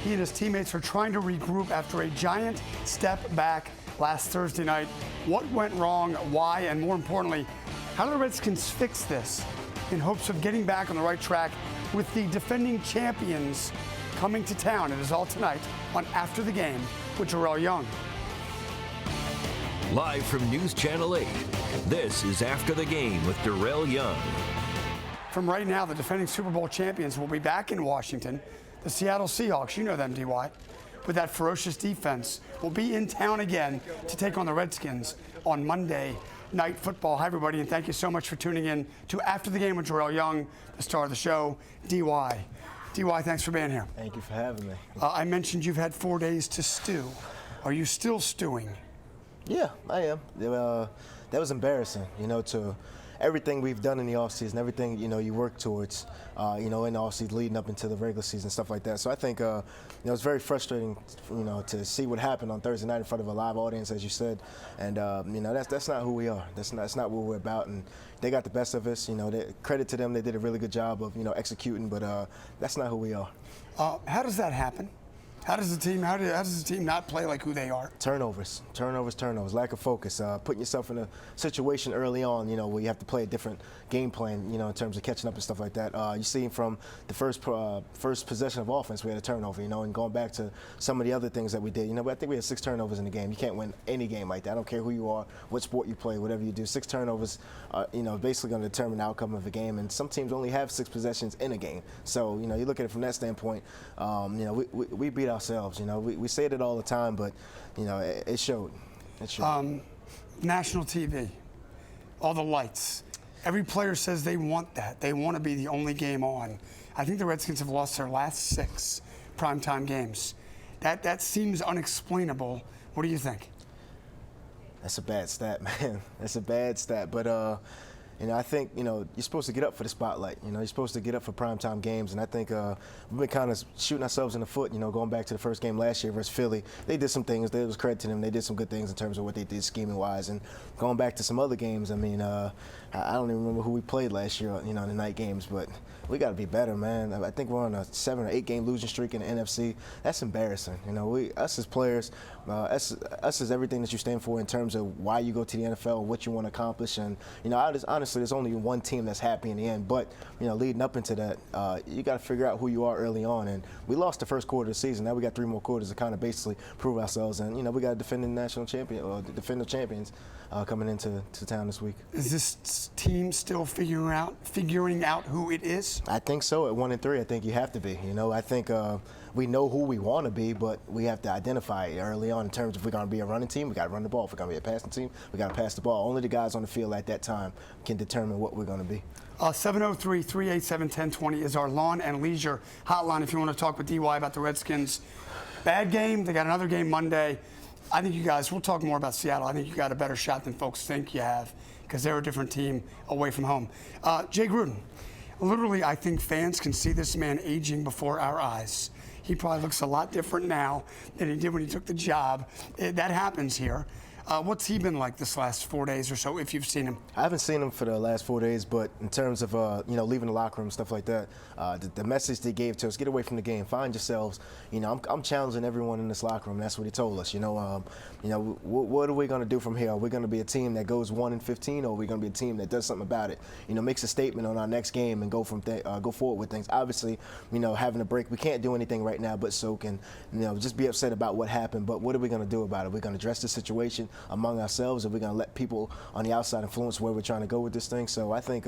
He and his teammates are trying to regroup after a giant step back last Thursday night. What went wrong, why, and more importantly, how do the Redskins fix this in hopes of getting back on the right track with the defending champions coming to town? It is all tonight on After the Game with Darrel Young. Live from News Channel 8, this is After the Game with Darrel Young. From right now, the defending Super Bowl champions will be back in Washington. The Seattle Seahawks, you know them, DY, with that ferocious defense, will be in town again to take on the Redskins on Monday Night Football. Hi, everybody, and thank you so much for tuning in to After the Game with Darrel Young, the star of the show, DY. DY, thanks for being here. Thank you for having me. I mentioned you've had 4 days to stew. Are you still stewing? Yeah, I am. That was embarrassing, to everything we've done in the offseason, everything, you work towards, in the offseason leading up into the regular season, stuff like that. So I think, it's very frustrating, to see what happened on Thursday night in front of a live audience, as you said. And, that's not who we are. That's not what we're about. And they got the best of us. Credit to them. They did a really good job of, executing, but that's not who we are. How does that happen? How does the team not play like who they are? Turnovers, lack of focus, putting yourself in a situation early on, where you have to play a different game plan, in terms of catching up and stuff like that. You see from the first possession of offense, we had a turnover, and going back to some of the other things that we did, I think we had 6 turnovers in the game. You can't win any game like that. I don't care who you are, what sport you play, whatever you do. 6 turnovers, basically going to determine the outcome of a game. And some teams only have 6 possessions in a game. So, you look at it from that standpoint. We beat ourselves. We say it all the time, but it showed. National TV, all the lights. Every player says they want that. They want to be the only game on. I think the Redskins have lost their last 6 primetime games. That seems unexplainable. What do you think? That's a bad stat, man. That's a bad stat, but I think, you're supposed to get up for the spotlight. You're supposed to get up for primetime games. And I think we've been kind of shooting ourselves in the foot, going back to the first game last year versus Philly. They did some things. There was credit to them. They did some good things in terms of what they did scheming-wise. And going back to some other games, I don't even remember who we played last year, in the night games. But we got to be better, man. I think we're on a 7 or 8 game losing streak in the NFC. That's embarrassing. Us as players, us is everything that you stand for in terms of why you go to the NFL and what you want to accomplish. And, honestly, there's only one team that's happy in the end. But, leading up into that, you got to figure out who you are early on. And we lost the first quarter of the season. Now we got 3 more quarters to kind of basically prove ourselves. And, we got to defend the national champion, or defend the champions coming into town this week. Is this team still figuring out who it is? I think so. At 1-3, I think you have to be. I think we know who we want to be, but we have to identify it early on in terms of if we're going to be a running team, we got to run the ball. If we're going to be a passing team, we got to pass the ball. Only the guys on the field at that time can determine what we're going to be. 703-387-1020 is our lawn and leisure hotline if you want to talk with DY about the Redskins. Bad game. They got another game Monday. I think you guys, we'll talk more about Seattle. I think you got a better shot than folks think you have because they're a different team away from home. Jay Gruden. Literally, I think fans can see this man aging before our eyes. He probably looks a lot different now than he did when he took the job. That happens here. What's he been like this last 4 days or so, if you've seen him? I haven't seen him for the last 4 days, but in terms of, leaving the locker room, stuff like that, the message they gave to us, get away from the game, find yourselves. I'm challenging everyone in this locker room. That's what he told us. What are we going to do from here? Are we going to be a team that goes 1-15, or are we going to be a team that does something about it? Makes a statement on our next game and go forward with things. Obviously, having a break, we can't do anything right now but soak and, just be upset about what happened. But what are we going to do about it? We're going to address the situation among ourselves, and we're going to let people on the outside influence where we're trying to go with this thing. So I think,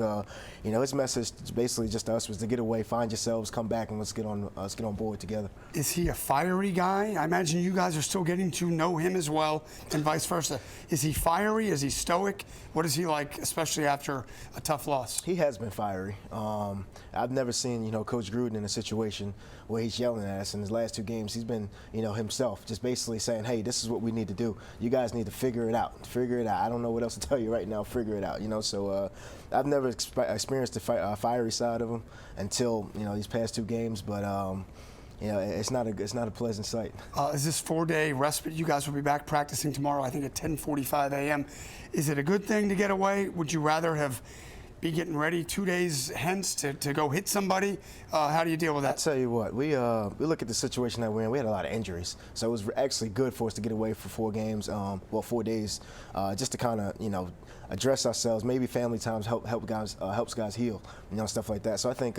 his message basically just to us was to get away, find yourselves, come back, and let's get on board together. Is he a fiery guy? I imagine you guys are still getting to know him as well, and vice versa. Is he fiery? Is he stoic? What is he like, especially after a tough loss? He has been fiery. I've never seen, Coach Gruden in a situation where he's yelling at us. In his last 2 games, he's been, himself, just basically saying, hey, this is what we need to do. You guys need to figure it out. I don't know what else to tell you right now. Figure it out. So I've never experienced the fiery side of him until these past 2 games. But it's not a pleasant sight. Is this 4-day respite? You guys will be back practicing tomorrow, I think at 10:45 a.m. Is it a good thing to get away? Would you rather have be getting ready 2 days hence to go hit somebody? How do you deal with that? I tell you what, we look at the situation that we're in. We had a lot of injuries, so it was actually good for us to get away for 4 games, 4 days, just to kind of address ourselves. Maybe family times helps guys heal, stuff like that. So I think,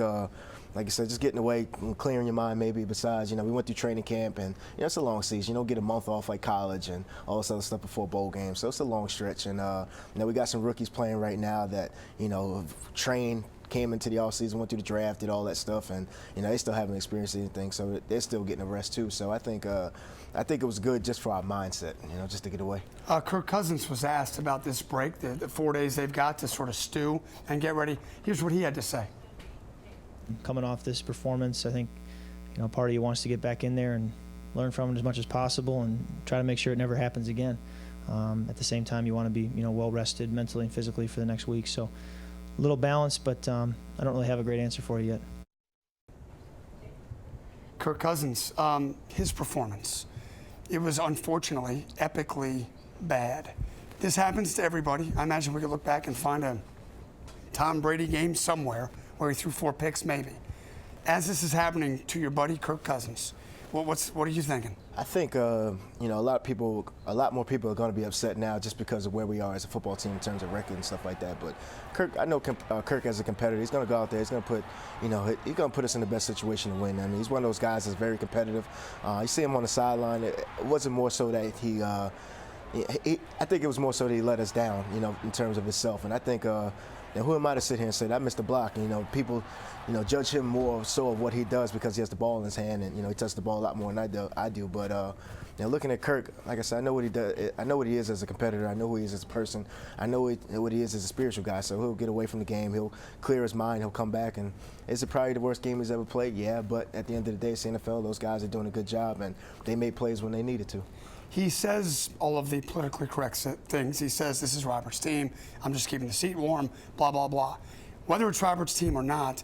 like I said, just getting away, clearing your mind. Maybe besides, we went through training camp, and it's a long season. You don't get a month off like college and all this other stuff before bowl games. So it's a long stretch, and we got some rookies playing right now that trained, came into the offseason, went through the draft, did all that stuff, and they still haven't experienced anything, so they're still getting a rest too. So I think it was good just for our mindset, just to get away. Kirk Cousins was asked about this break, the 4 days they've got to sort of stew and get ready. Here's what he had to say. Coming off this performance, I think part of you wants to get back in there and learn from it as much as possible and try to make sure it never happens again. At the same time, you want to be well rested mentally and physically for the next week. So a little balance, but I don't really have a great answer for you yet. Kirk Cousins, his performance, it was unfortunately epically bad. This happens to everybody. I imagine we could look back and find a Tom Brady game somewhere where he threw 4 picks maybe. As this is happening to your buddy Kirk Cousins, what are you thinking? I think a lot more people are going to be upset now just because of where we are as a football team in terms of record and stuff like that. But Kirk, I know Kirk as a competitor, he's going to go out there, he's going to put, he's going to put us in the best situation to win. I mean, he's one of those guys that's very competitive. You see him on the sideline. It wasn't more so that I think it was more so that he let us down, in terms of himself. And I think. Now, who am I to sit here and say that I missed the block? People, judge him more so of what he does because he has the ball in his hand, and he touches the ball a lot more than I do. But looking at Kirk, like I said, I know what he does. I know what he is as a competitor. I know who he is as a person. I know what he is as a spiritual guy. So he'll get away from the game. He'll clear his mind. He'll come back. And is it probably the worst game he's ever played? Yeah. But at the end of the day, it's the NFL. Those guys are doing a good job, and they made plays when they needed to. He says all of the politically correct things. He says, this is Robert's team. I'm just keeping the seat warm, blah, blah, blah. Whether it's Robert's team or not,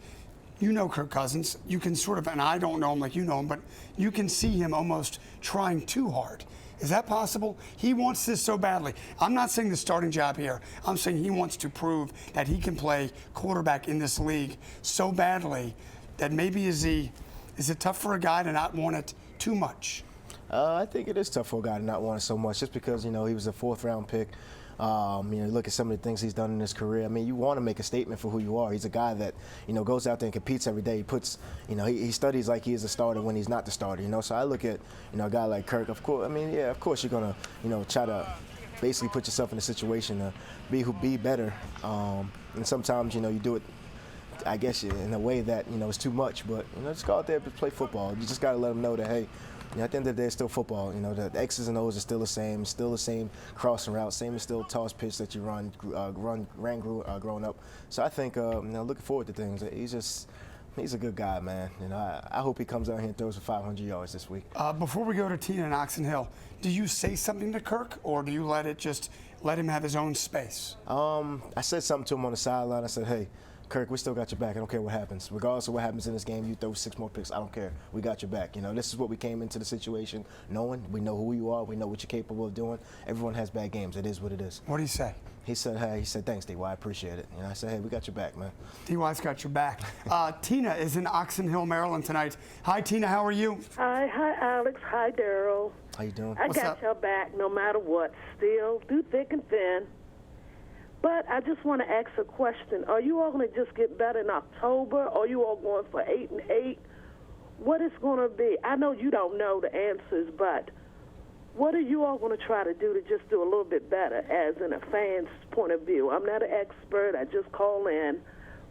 Kirk Cousins. You can sort of, and I don't know him like you know him, but you can see him almost trying too hard. Is that possible? He wants this so badly. I'm not saying the starting job here. I'm saying he wants to prove that he can play quarterback in this league so badly that maybe is it tough for a guy to not want it too much? I think it is tough for a guy to not want it so much just because, he was a 4th-round pick. Look at some of the things he's done in his career. I mean, you want to make a statement for who you are. He's a guy that, goes out there and competes every day. He puts, he studies like he is a starter when he's not the starter, So I look at, a guy like Kirk, of course, of course you're going to, try to basically put yourself in a situation to be better. And sometimes, you do it, I guess, in a way that, it's too much. But, just go out there and play football. You just got to let them know that, hey, at the end of the day, it's still football. The X's and O's are still the same crossing route, same as still toss pitch that you ran growing up. So I think, looking forward to things. He's a good guy, man. I hope he comes out here and throws for 500 yards this week. Before we go to Tina and Oxon Hill, do you say something to Kirk, or do you let him have his own space? I said something to him on the sideline. I said, hey, Kirk, we still got your back. I don't care what happens. Regardless of what happens in this game, you throw 6 more picks. I don't care. We got your back. This is what we came into the situation knowing. We know who you are. We know what you're capable of doing. Everyone has bad games. It is what it is. What do you say? He said, hey, thanks, D.Y. I appreciate it. I said, hey, we got your back, man. D.Y.'s got your back. Tina is in Oxon Hill, Maryland tonight. Hi, Tina. How are you? Hi, Alex. Hi, Darrel. How you doing? I got your back no matter what. Still, through thick and thin. But I just want to ask a question. Are you all going to just get better in October? Or are you all going for 8-8? What is going to be? I know you don't know the answers, but what are you all going to try to do to just do a little bit better as in a fan's point of view? I'm not an expert. I just call in.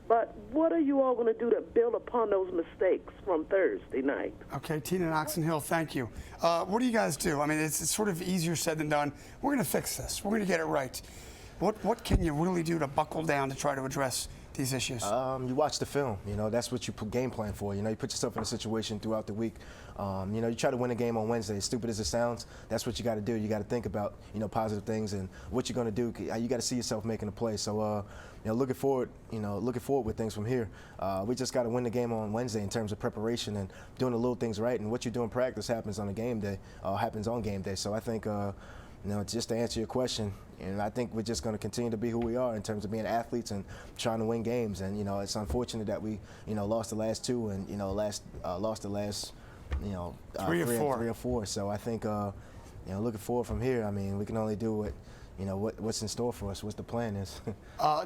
But what are you all going to do to build upon those mistakes from Thursday night? Okay, Tina and Oxon Hill, thank you. What do you guys do? I mean, it's sort of easier said than done. We're going to fix this. We're going to get it right. What can you really do to buckle down to try to address these issues? You watch the film. That's what you put game plan for. You put yourself in a situation throughout the week. You try to win a game on Wednesday. As stupid as it sounds, that's what you got to do. You got to think about positive things and what you're going to do. You got to see yourself making a play. So looking forward with things from here. We just got to win the game on Wednesday in terms of preparation and doing the little things right. And what you do in practice happens on a game day. Happens on game day. So I think. Just to answer your question, And I think we're just going to continue to be who we are in terms of being athletes and trying to win games. And, it's unfortunate that we, lost the last two and, lost the last, three or four. So I think, looking forward from here, I mean, we can only do what's in store for us, what the plan is.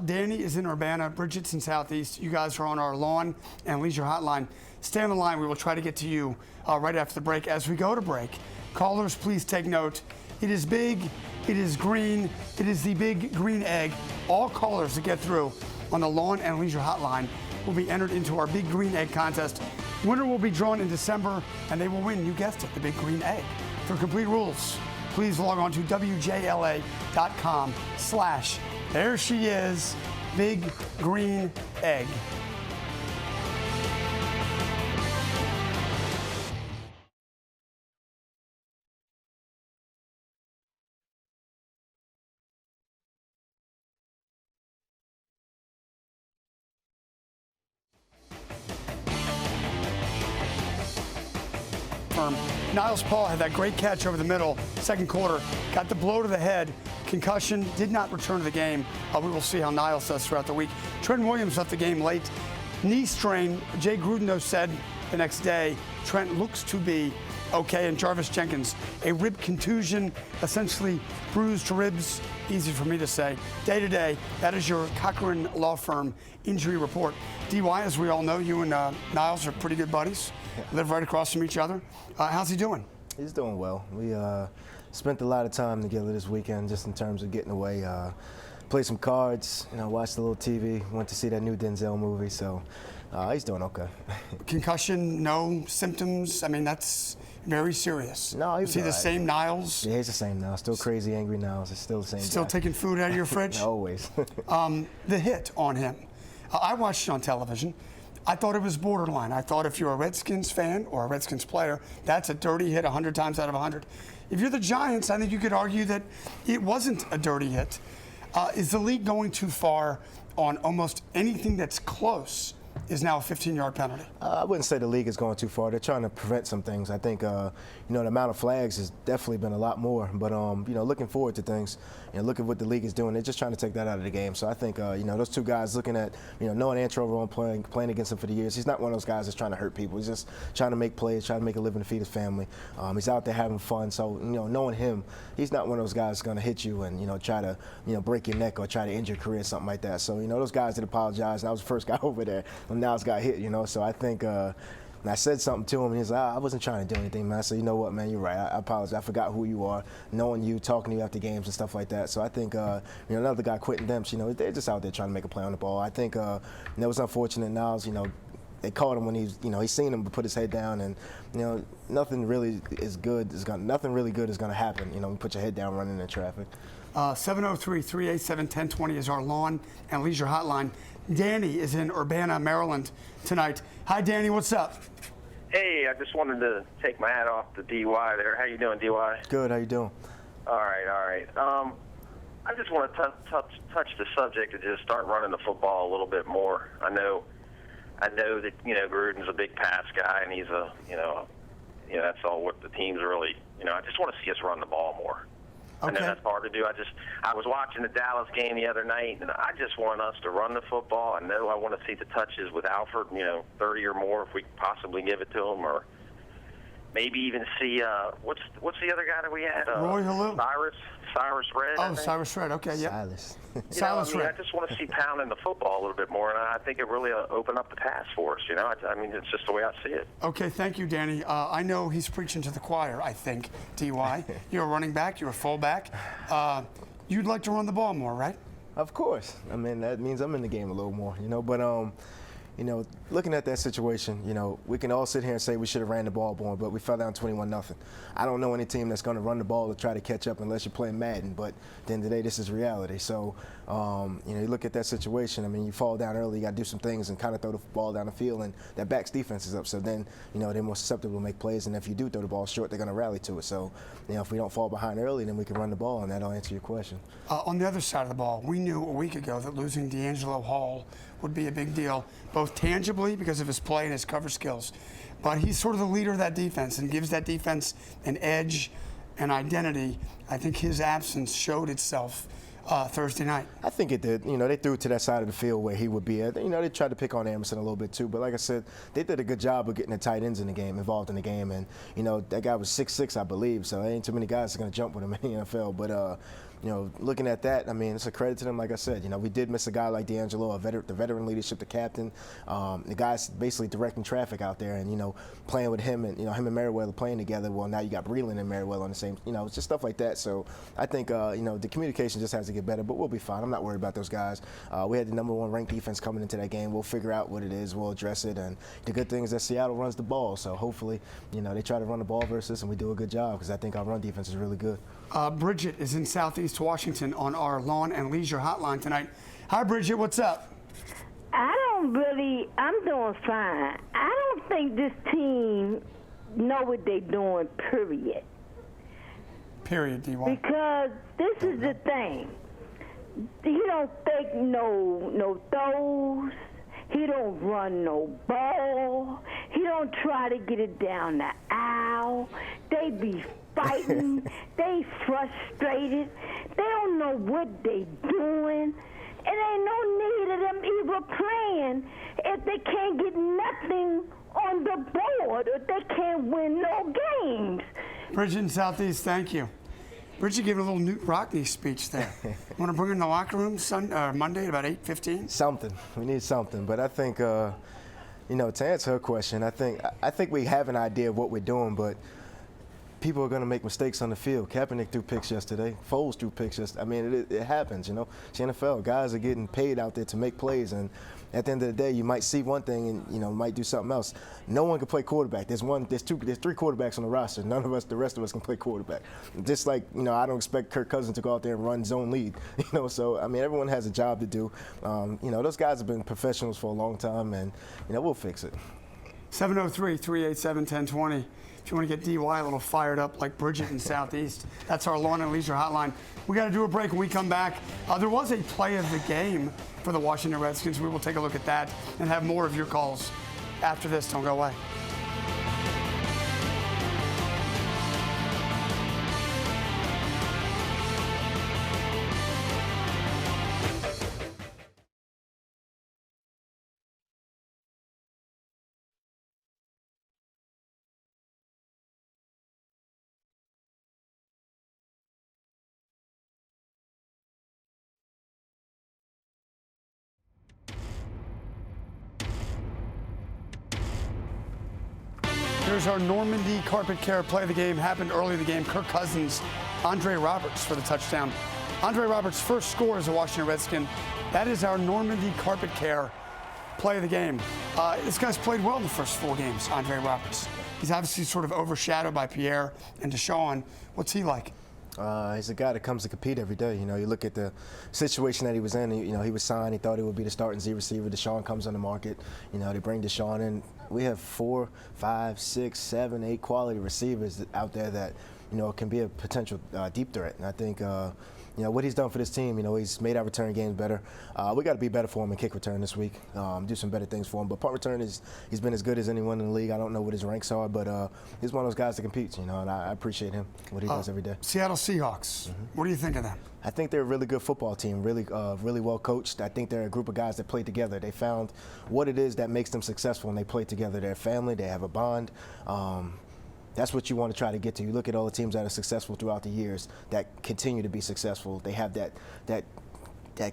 Danny is in Urbana, Bridget's in Southeast. You guys are on our lawn and leisure hotline. Stay on the line. We will try to get to you right after the break. As we go to break, callers, please take note. It is big. It is green. It is the big green egg. All callers that get through on the lawn and leisure hotline will be entered into our big green egg contest. Winner will be drawn in December, and they will win, you guessed it, the big green egg. For complete rules, please log on to WJLA.com/ there she is, big green egg. Niles Paul had that great catch over the middle, second quarter, got the blow to the head. Concussion, did not return to the game. We will see how Niles does throughout the week. Trent Williams left the game late. Knee strain. Jay Gruden said the next day, Trent looks to be okay. And Jarvis Jenkins, a rib contusion, essentially bruised ribs. Easy for me to say. Day to day, that is your Cochran Law Firm injury report. DY, as we all know, you and Niles are pretty good buddies. Live right across from each other. How's he doing? He's doing well. We spent a lot of time together this weekend just in terms of getting away. Played some cards, watched a little TV, went to see that new Denzel movie, so he's doing okay. Concussion, no symptoms? I mean, that's very serious. No, he's Is he the same Niles? Yeah, he's the same Niles. Still crazy, angry Niles. It's still the same Still guy. taking food out of your fridge? Always. The hit on him. I watched it on television. I thought it was borderline. I thought if you're a Redskins fan or a Redskins player, that's a dirty hit 100 times out of 100. If you're the Giants, I think you could argue that it wasn't a dirty hit. Is the league going too far on almost anything that's close is now a 15-yard penalty? I wouldn't say the league is going too far. They're trying to prevent some things. I think, the amount of flags has definitely been a lot more. But, looking forward to things, look at what the league is doing. They're just trying to take that out of the game. So I think, those two guys looking at, knowing Antrover playing against him for the years, he's not one of those guys that's trying to hurt people. He's just trying to make plays, trying to make a living to feed his family. He's out there having fun. So, knowing him, he's not one of those guys that's going to hit you and, try to, break your neck or try to end your career, something like that. So, those guys that apologize, and I was the first guy over there when Niles got hit, So I think, and I said something to him, and he's like, I wasn't trying to do anything, man. I said, you know what, man, you're right. I apologize. I forgot who you are, knowing you, talking to you after games and stuff like that. So I think, another guy, Quentin Demps, they're just out there trying to make a play on the ball. I think it was unfortunate. Niles, they caught him when he's seen him put his head down, and nothing really good is going to happen. Put your head down running in traffic. 703-387-1020 is our lawn and leisure hotline. Danny is in Urbana, Maryland tonight. Hi, Danny. What's up? Hey, I just wanted to take my hat off to DY there. How you doing, DY? Good. How you doing? All right. I just want to touch the subject and just start running the football a little bit more. I know that Gruden's a big pass guy, and he's that's all what the team's really. I just want to see us run the ball more. Okay. I know that's hard to do. I was watching the Dallas game the other night, and I just want us to run the football. I know I want to see the touches with Alford, 30 or more if we possibly give it to him, or maybe even see what's the other guy that we had? Roy Halou. Cyrus Red. Oh, Cyrus Red. Okay, yeah. Silas. Silas Red. I just want to see pounding the football a little bit more, and I think it really opened up the pass for us. It's just the way I see it. Okay, thank you, Danny. I know he's preaching to the choir, I think, DY. You're a running back. You're a fullback. You'd like to run the ball more, right? Of course. I mean, that means I'm in the game a little more, But, looking at that situation, we can all sit here and say we should have ran the ball more, but we fell down 21-0. I don't know any team that's going to run the ball to try to catch up unless you're playing Madden, but at the end of the day, this is reality. So, you look at that situation. I mean, you fall down early, you got to do some things and kind of throw the ball down the field, and that back's defense is up. So then, they're more susceptible to make plays, and if you do throw the ball short, they're going to rally to it. So, if we don't fall behind early, then we can run the ball, and that'll answer your question. On the other side of the ball, we knew a week ago that losing DeAngelo Hall would be a big deal, both tangibly because of his play and his cover skills, but he's sort of the leader of that defense and gives that defense an edge and identity. I think his absence showed itself Thursday night. I think it did. You know, they threw it to that side of the field where he would be at. You know, they tried to pick on Emerson a little bit too, but like I said, they did a good job of getting the tight ends in the game, involved in the game. And, you know, that guy was 6'6", I believe, so there ain't too many guys that are going to jump with him in the NFL. But, you know, looking at that, I mean, it's a credit to them. Like I said, you know, we did miss a guy like DeAngelo, the veteran leadership, the captain. The guy's basically directing traffic out there, and, you know, playing with him and, you know, him and Merriweather playing together. Well, now you got Breland and Merriweather on the same, you know, it's just stuff like that. So I think, you know, the communication just has to get better, but we'll be fine. I'm not worried about those guys. We had the #1 ranked defense coming into that game. We'll figure out what it is. We'll address it. And the good thing is that Seattle runs the ball. So hopefully, you know, they try to run the ball versus us, and we do a good job because I think our run defense is really good. Bridget is in Southeast Washington on our lawn and leisure hotline tonight. Hi, Bridget. What's up? I'm doing fine. I don't think this team know what they're doing, period. Period, D.Y. Because this is the thing. He don't fake no throws. He don't run no ball. He don't try to get it down the aisle. They be fighting. They frustrated. They don't know what they doing. It ain't no need of them even playing if they can't get nothing on the board, or they can't win no games. Bridget in Southeast, thank you. Bridget gave a little Newt Rockney speech there. You want to bring her in the locker room Monday at about 8:15? Something. We need something. But I think, you know, to answer her question, I think we have an idea of what we're doing, but people are going to make mistakes on the field. Kaepernick threw picks yesterday. Foles threw picks yesterday. I mean, it happens, you know. It's the NFL. Guys are getting paid out there to make plays, and at the end of the day, you might see one thing and, you know, might do something else. No one can play quarterback. There's 3 quarterbacks on the roster. None of us, the rest of us, can play quarterback. Just like, you know, I don't expect Kirk Cousins to go out there and run zone lead. You know, so I mean, everyone has a job to do. You know, those guys have been professionals for a long time, and, you know, we'll fix it. 703-387-1020. If you want to get DY a little fired up like Bridget in Southeast, that's our lawn and leisure hotline. We got to do a break. When we come back, there was a play of the game for the Washington Redskins. We will take a look at that and have more of your calls after this. Don't go away. Here's our Normandy Carpet Care play of the game. Happened early in the game. Kirk Cousins, Andre Roberts for the touchdown. Andre Roberts' first score as a Washington Redskin. That is our Normandy Carpet Care play of the game. This guy's played well in the first 4 games, Andre Roberts. He's obviously sort of overshadowed by Pierre and Deshaun. What's he like? He's a guy that comes to compete every day. You know, you look at the situation that he was in. You know, he was signed. He thought he would be the starting Z receiver. Deshaun comes on the market. You know, they bring Deshaun in. We have 4, 5, 6, 7, 8 quality receivers out there that, you know, can be a potential deep threat. And I think, you know, what he's done for this team, you know, he's made our return games better. We got to be better for him in kick return this week, do some better things for him. But punt return, he's been as good as anyone in the league. I don't know what his ranks are, but he's one of those guys that competes, you know, and I appreciate him, what he does every day. Seattle Seahawks. What do you think of them? I think they're a really good football team, really well coached. I think they're a group of guys that play together. They found what it is that makes them successful, and they play together. They're a family. They have a bond. That's what you want to try to get to. You look at all the teams that are successful throughout the years that continue to be successful. They have that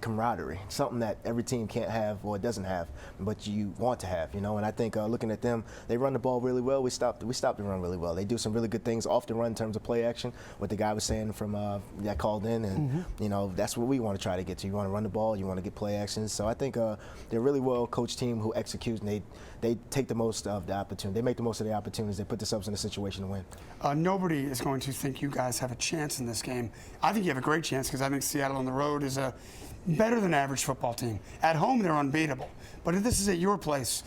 camaraderie, something that every team can't have or doesn't have, but you want to have, you know. And I think looking at them, they run the ball really well. We stopped the run really well. They do some really good things off the run in terms of play action. What the guy was saying from that called in, and you know, that's what we want to try to get to. You want to run the ball, you want to get play actions. So I think they're a really well coached team who executes, and they take the most of the opportunity. They make the most of the opportunities. They put themselves in a situation to win. Nobody is going to think you guys have a chance in this game. I think you have a great chance because I think Seattle on the road is a better than average football team. At home, they're unbeatable. But if this is at your place,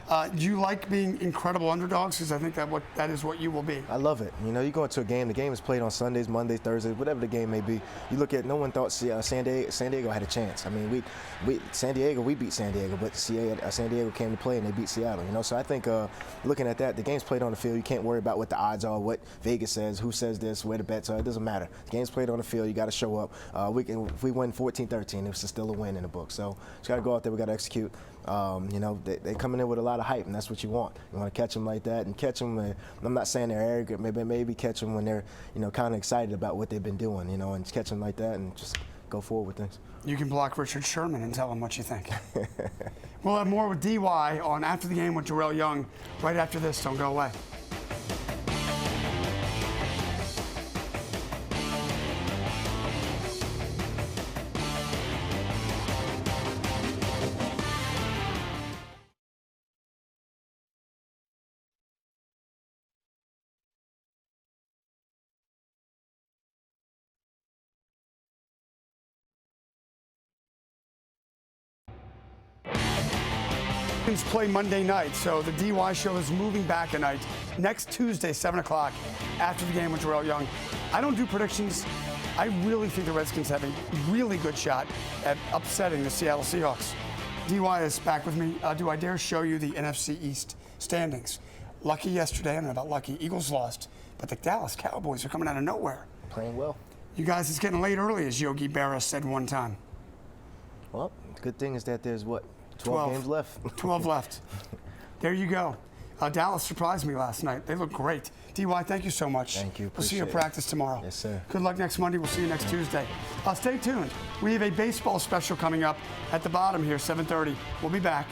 Do you like being incredible underdogs? Because I think that is what you will be. I love it. You know, you go into a game. The game is played on Sundays, Mondays, Thursdays, whatever the game may be. You look at. No one thought San Diego had a chance. I mean, we San Diego, we beat San Diego, but San Diego came to play and they beat Seattle. You know, so I think looking at that, the game's played on the field. You can't worry about what the odds are, what Vegas says, who says this, where the bets are. It doesn't matter. The game's played on the field. You got to show up. If we win 14-13, it's still a win in the book. So just got to go out there. We got to execute. You know, they're coming in with a lot of hype, and that's what you want. You want to catch them like that and catch them. I'm not saying they're arrogant. Maybe catch them when they're, you know, kind of excited about what they've been doing, you know, and catch them like that and just go forward with things. You can block Richard Sherman and tell him what you think. We'll have more with DY on After the Game with Darrel Young right after this. Don't go away. Play Monday night, so the DY show is moving back a night. Next Tuesday, 7 o'clock, after the game with Darrel Young. I don't do predictions. I really think the Redskins have a really good shot at upsetting the Seattle Seahawks. DY is back with me. Do I dare show you the NFC East standings? Lucky yesterday, I don't know about lucky. Eagles lost, but the Dallas Cowboys are coming out of nowhere. Playing well. You guys, it's getting late early, as Yogi Berra said one time. Well, the good thing is that there's what? 12 games left. 12 left. There you go. Dallas surprised me last night. They look great. DY, thank you so much. Thank you. We'll see you at practice tomorrow. Yes, sir. Good luck next Monday. We'll see you next Tuesday. Stay tuned. We have a baseball special coming up at the bottom here, 7:30. We'll be back.